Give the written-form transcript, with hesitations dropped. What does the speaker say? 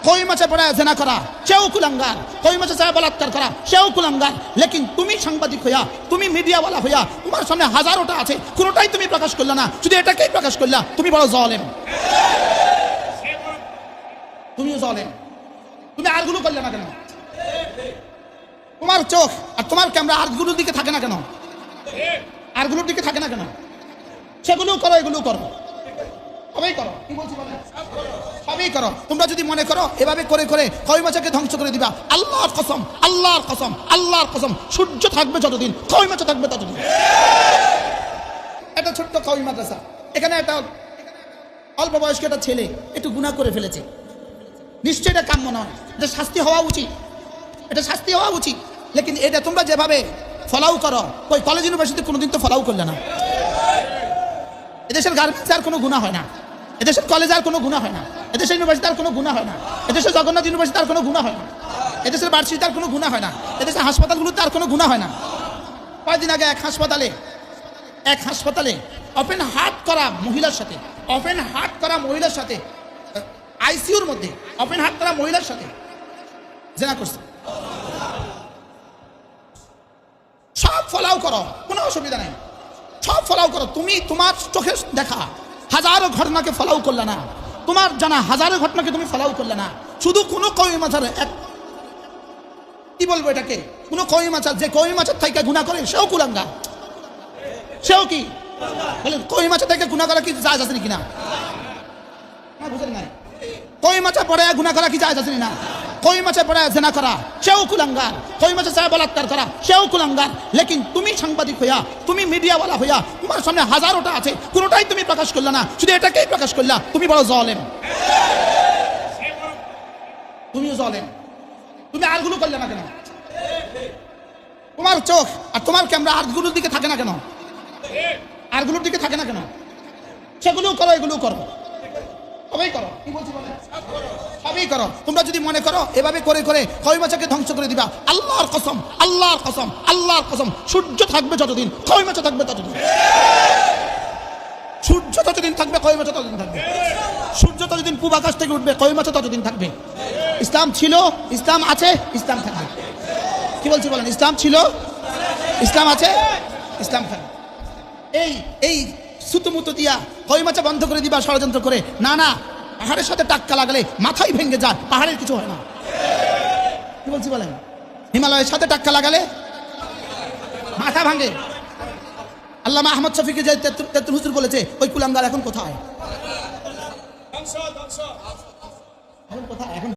কই মাছে পড়ে জেনা করা সেও কুলাঙ্গার, কই মাছে চায় বলাৎকার করা সেও কুলাঙ্গার। লেকিন তুমি সাংবাদিক হইয়া, তুমি মিডিয়াওয়ালা হইয়া, তোমার সামনে হাজারোটা আছে, কোনোটাই তুমি প্রকাশ করলে না, শুধু এটাকেই প্রকাশ করলা, তুমি বড় জালেম। তুমিও জালেম। তুমি আরগুলো করলে না কেন? তোমার চোখ আর তোমার ক্যামেরা আরগুলোর দিকে থাকে না কেন? আরগুলোর দিকে থাকে না কেন? সেগুলো করো, এগুলো করো, সবই করো। কি বলছি বলেন? সবই করো। তোমরা যদি মনে করো এভাবে করে করে কই মাছকে ধ্বংস করে দিবা, আল্লাহর কসম, আল্লাহর কসম, আল্লাহর কসম, সূর্য থাকবে যতদিন, কই মাছ থাকবে ততদিন। একটা ছোট্ট কই মাদ্রাসা, এখানে একটা অল্প বয়স্ক একটা ছেলে একটু গুনাহ করে ফেলেছে, নিশ্চয়ই এটা কাম্য নয়, এটা শাস্তি হওয়া উচিত, এটা শাস্তি হওয়া উচিত। লেকিন এটা তোমরা যেভাবে ফলাও করো, ওই কলেজ ইউনিভার্সিটি কোনোদিন তো ফলাও করলে না। এদেশের গার্মেন্টস আর কোনো গুনাহ হয় না, এদেশের কলেজ আর কোনো গুনাহ হয় না, এদেশের ইউনিভার্সিটি আর কোনো গুনাহ হয় না, এদেশের জগন্নাথ ইউনিভার্সিটি আর কোনো গুনাহ হয় না, এদেশের ভার্সিটি আর কোনো গুনাহ হয় না, এদেশের হাসপাতালগুলোতে আর কোনো গুনাহ হয় না। কয়েকদিন আগে এক হাসপাতালে ওপেন হার্ট করা মহিলার সাথে, ওপেন হার্ট করা মহিলার সাথে, আইসিইউর মধ্যে ওপেন হার্ট করা মহিলার সাথে জেনা করছে। সব ফলাও করো, কোনো অসুবিধা নেই, সব ফলাও করো। তুমি তোমার চোখে দেখা হাজারো ঘটনাকে ফলাও করলে না, তোমার জানা হাজারো ঘটনাকে তুমি ফলাও করলে না। শুধু কোনো কই মাছের এক কি বলবো এটাকে, কোনো কই মাছের, যে কই মাছের থেকে গুনাহ করে সেও কুলাঙ্গার, সেও কি বলেন? কই মাছের থেকে গুনাহ করা কি জায়েজ আছে নাকি না? বুঝেন নাই? কই মাছে পড়ে গুনাহ করা কি জায়েজ আছে না? কই মাছে পড়ে জেনা করা সেও কুলাঙ্গার, কই মাছে চায় বলাৎকার করা সেও কুলাঙ্গার। লেকিন তুমি সাংবাদিক হইয়া, তুমি মিডিয়াওয়ালা হইয়া, তোমার সামনে হাজারোটা আছে, কোনোটাই তুমি প্রকাশ করলে না, শুধু এটাকেই প্রকাশ করলা, তুমি বড় জালেম। তুমিও জালেম। তুমি আরগুলো করলে না কেন? তোমার চোখ আর তোমার ক্যামেরা আরগুলোর দিকে থাকে না কেন? আরগুলোর দিকে থাকে না কেন? সেগুলো করো, এগুলো করো, সবই করো। কি বলছি বলেন? সবই করো। তোমরা যদি মনে করো এভাবে করে করে কই মাছকে ধ্বংস করে দিবা, আল্লাহর কসম, আল্লাহর কসম, আল্লাহর কসম, সূর্য থাকবে যতদিন, কই মাছ থাকবে ততদিন। সূর্য যতদিন থাকবে, কই মাছ ততদিন থাকবে। সূর্য যতদিন পূব আকাশ থেকে উঠবে, কই মাছ ততদিন থাকবে। ইসলাম ছিল, ইসলাম আছে, ইসলাম থাকবে। কি বলছি বলেন? ইসলাম ছিল, ইসলাম আছে, ইসলাম থাকবে। এই সুতুমুতু দিয়া কই মাছ বন্ধ করে দিবা ষড়যন্ত্র করে, না না, পাহাড়ের সাথে টাক্কা লাগালে মাথাই ভেঙে যায়, পাহাড়ের কিছু হয় না। কি বলছি বলেন? হিমালয়ের সাথে টাক্কা লাগালে মাথা ভাঙে। আল্লামা আহমদ শফিকে যে তেতুল হুজুর বলেছে, ওই কুলাঙ্গার এখন কোথায়? এখন কোথায়? এখন